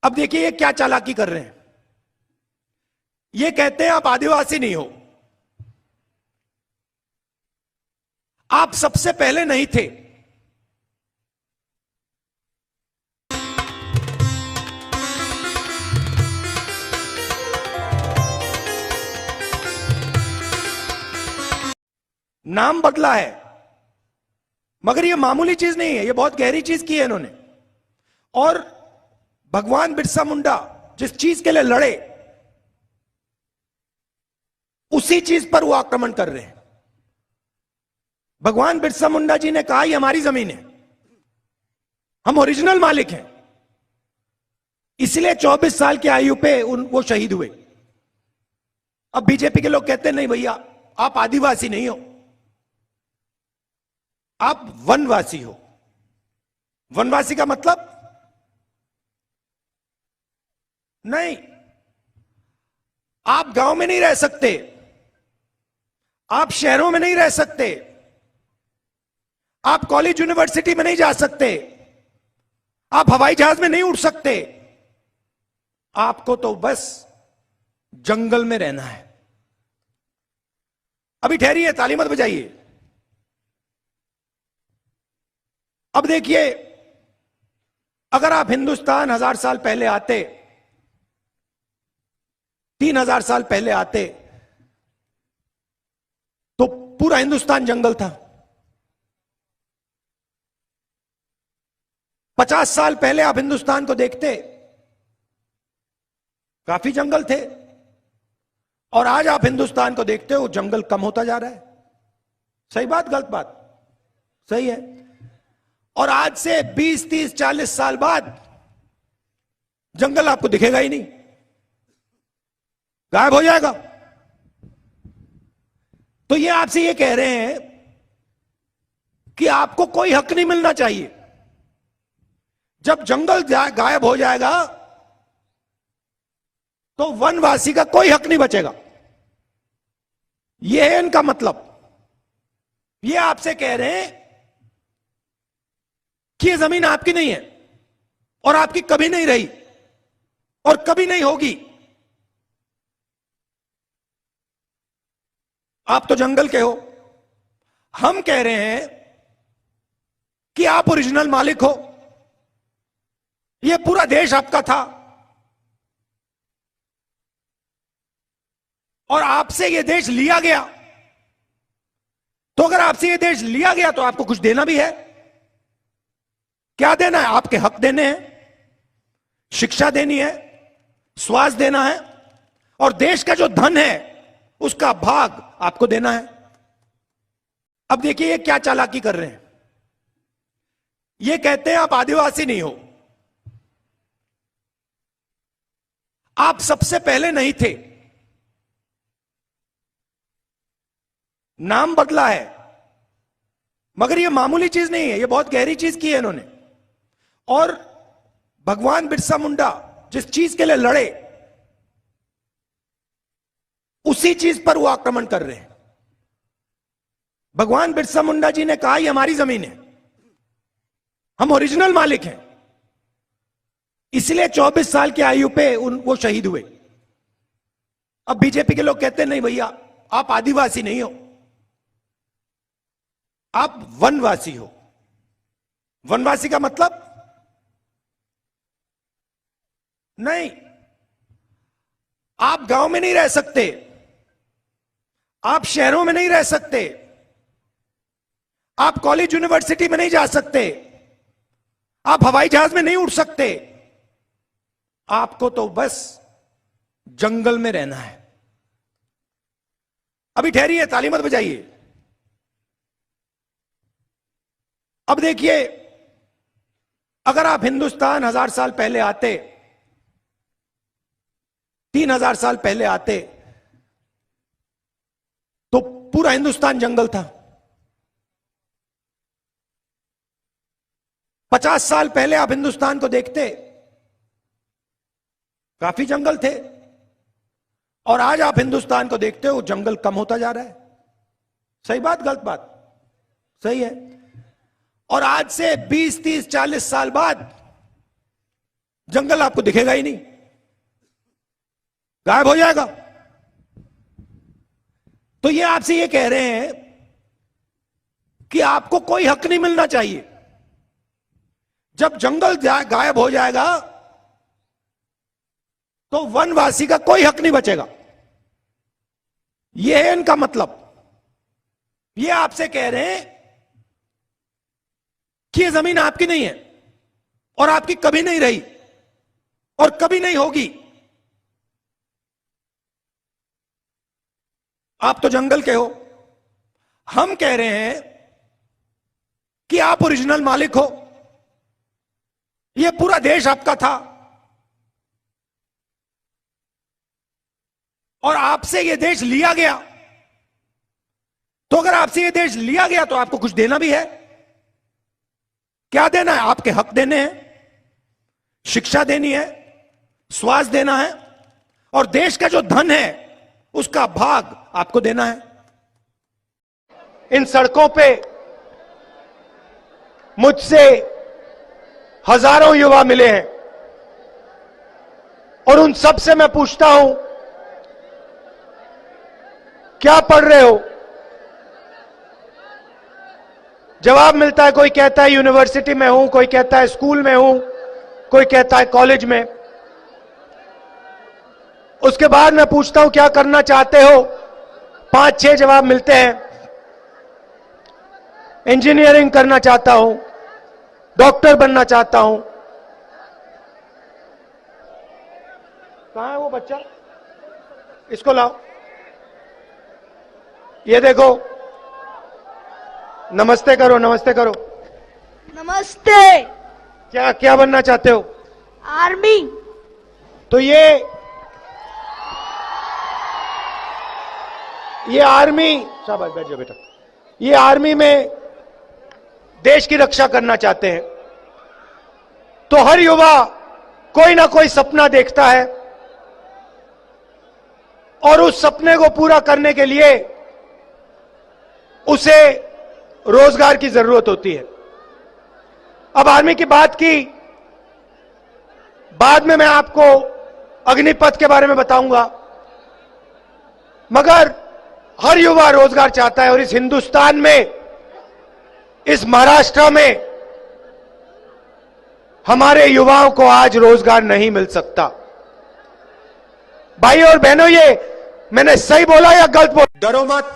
अब देखिए ये क्या चालाकी कर रहे हैं। ये कहते हैं आप आदिवासी नहीं हो, आप सबसे पहले नहीं थे। नाम बदला है, मगर ये मामूली चीज नहीं है, ये बहुत गहरी चीज की है इन्होंने। और भगवान बिरसा मुंडा जिस चीज के लिए लड़े, उसी चीज पर वो आक्रमण कर रहे हैं। भगवान बिरसा मुंडा जी ने कहा ये हमारी जमीन है, हम ओरिजिनल मालिक हैं, इसलिए 24 साल की आयु पे वो शहीद हुए। अब बीजेपी के लोग कहते हैं नहीं भैया, आप आदिवासी नहीं हो, आप वनवासी हो। वनवासी का मतलब नहीं, आप गांव में नहीं रह सकते, आप शहरों में नहीं रह सकते, आप कॉलेज यूनिवर्सिटी में नहीं जा सकते, आप हवाई जहाज में नहीं उड़ सकते, आपको तो बस जंगल में रहना है। अभी ठहरिए, ताली मत बजाइए। अब देखिए, अगर आप हिंदुस्तान 1000 साल पहले आते, 3000 साल पहले आते, तो पूरा हिंदुस्तान जंगल था। 50 साल पहले आप हिंदुस्तान को देखते, काफी जंगल थे। और आज आप हिंदुस्तान को देखते हो, जंगल कम होता जा रहा है। सही बात, गलत बात? सही है। और आज से 20, 30, 40 साल बाद जंगल आपको दिखेगा ही नहीं, गायब हो जाएगा। तो ये आपसे ये कह रहे हैं कि आपको कोई हक नहीं मिलना चाहिए। जब जंगल गायब हो जाएगा तो वनवासी का कोई हक नहीं बचेगा। यह है इनका मतलब। ये आपसे कह रहे हैं कि यह जमीन आपकी नहीं है और आपकी कभी नहीं रही और कभी नहीं होगी। आप तो जंगल के हो। हम कह रहे हैं कि आप ओरिजिनल मालिक हो, यह पूरा देश आपका था और आपसे यह देश लिया गया। तो अगर आपसे यह देश लिया गया तो आपको कुछ देना भी है। क्या देना है? आपके हक देने हैं, शिक्षा देनी है, स्वास्थ्य देना है, और देश का जो धन है उसका भाग आपको देना है। अब देखिए ये क्या चालाकी कर रहे हैं। ये कहते हैं आप आदिवासी नहीं हो, आप सबसे पहले नहीं थे। नाम बदला है, मगर यह मामूली चीज नहीं है, यह बहुत गहरी चीज की है इन्होंने। और भगवान बिरसा मुंडा जिस चीज के लिए लड़े, उसी चीज पर वो आक्रमण कर रहे हैं। भगवान बिरसा मुंडा जी ने कहा ये हमारी जमीन है, हम ओरिजिनल मालिक हैं, इसलिए 24 साल की आयु पे वो शहीद हुए। अब बीजेपी के लोग कहते हैं नहीं भैया, आप आदिवासी नहीं हो, आप वनवासी हो। वनवासी का मतलब नहीं, आप गांव में नहीं रह सकते, आप शहरों में नहीं रह सकते, आप कॉलेज यूनिवर्सिटी में नहीं जा सकते, आप हवाई जहाज में नहीं उड़ सकते, आपको तो बस जंगल में रहना है। अभी ठहरिए, ताली मत बजाइए। अब देखिए, अगर आप हिंदुस्तान 1000 साल पहले आते, 3000 साल पहले आते, तो पूरा हिंदुस्तान जंगल था। 50 साल पहले आप हिंदुस्तान को देखते, काफी जंगल थे। और आज आप हिंदुस्तान को देखते हो, जंगल कम होता जा रहा है। सही बात, गलत बात? सही है। और आज से 20, 30, 40 साल बाद जंगल आपको दिखेगा ही नहीं, गायब हो जाएगा। तो ये आपसे ये कह रहे हैं कि आपको कोई हक नहीं मिलना चाहिए। जब जंगल गायब हो जाएगा तो वनवासी का कोई हक नहीं बचेगा। यह है इनका मतलब। ये आपसे कह रहे हैं कि यह जमीन आपकी नहीं है और आपकी कभी नहीं रही और कभी नहीं होगी। आप तो जंगल के हो। हम कह रहे हैं कि आप ओरिजिनल मालिक हो। यह पूरा देश आपका था और आपसे यह देश लिया गया। तो अगर आपसे यह देश लिया गया तो आपको कुछ देना भी है। क्या देना है? आपके हक देने हैं, शिक्षा देनी है, स्वास्थ्य देना है और देश का जो धन है उसका भाग आपको देना है। इन सड़कों पे मुझसे हजारों युवा मिले हैं और उन सब से मैं पूछता हूं, क्या पढ़ रहे हो? जवाब मिलता है, कोई कहता है यूनिवर्सिटी में हूं, कोई कहता है स्कूल में हूं, कोई कहता है कॉलेज में। उसके बाद मैं पूछता हूं क्या करना चाहते हो? 5-6 जवाब मिलते हैं। इंजीनियरिंग करना चाहता हूं, डॉक्टर बनना चाहता हूं। कहां है वो बच्चा? इसको लाओ। ये देखो, नमस्ते करो, नमस्ते करो। नमस्ते। क्या क्या बनना चाहते हो? आर्मी। तो ये आर्मी, शाबाश, बैठ जाओ बेटा। ये आर्मी में देश की रक्षा करना चाहते हैं। तो हर युवा कोई ना कोई सपना देखता है और उस सपने को पूरा करने के लिए उसे रोजगार की जरूरत होती है। अब आर्मी की बात की, बाद में मैं आपको अग्निपथ के बारे में बताऊंगा। मगर हर युवा रोजगार चाहता है और इस हिंदुस्तान में, इस महाराष्ट्र में हमारे युवाओं को आज रोजगार नहीं मिल सकता। भाई और बहनों, ये मैंने सही बोला या गलत बोला? डरो मत,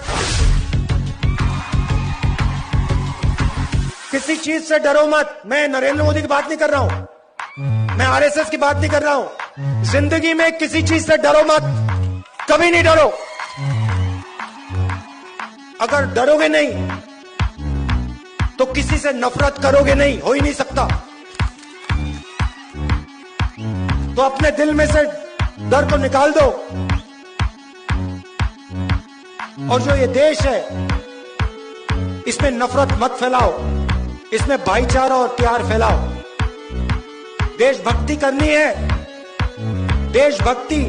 किसी चीज से डरो मत। मैं नरेंद्र मोदी की बात नहीं कर रहा हूं, मैं आरएसएस की बात नहीं कर रहा हूं। जिंदगी में किसी चीज से डरो मत, कभी नहीं डरो। अगर डरोगे नहीं तो किसी से नफरत करोगे नहीं, हो ही नहीं सकता। तो अपने दिल में से डर को निकाल दो और जो ये देश है इसमें नफरत मत फैलाओ, इसमें भाईचारा और प्यार फैलाओ। देशभक्ति करनी है। देशभक्ति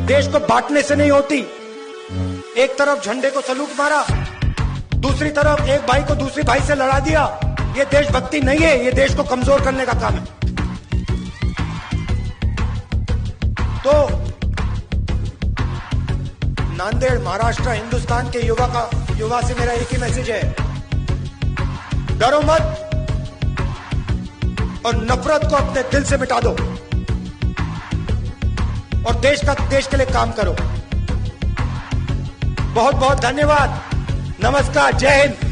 देश को बांटने से नहीं होती। एक तरफ झंडे को सलूट मारा, दूसरी तरफ एक भाई को दूसरी भाई से लड़ा दिया, ये देशभक्ति नहीं है, ये देश को कमजोर करने का काम है। तो नांदेड़, महाराष्ट्र, हिंदुस्तान के युवा से मेरा एक ही मैसेज है, डरो मत और नफरत को अपने दिल से मिटा दो और देश के लिए काम करो। बहुत बहुत धन्यवाद। नमस्कार, जय हिंद।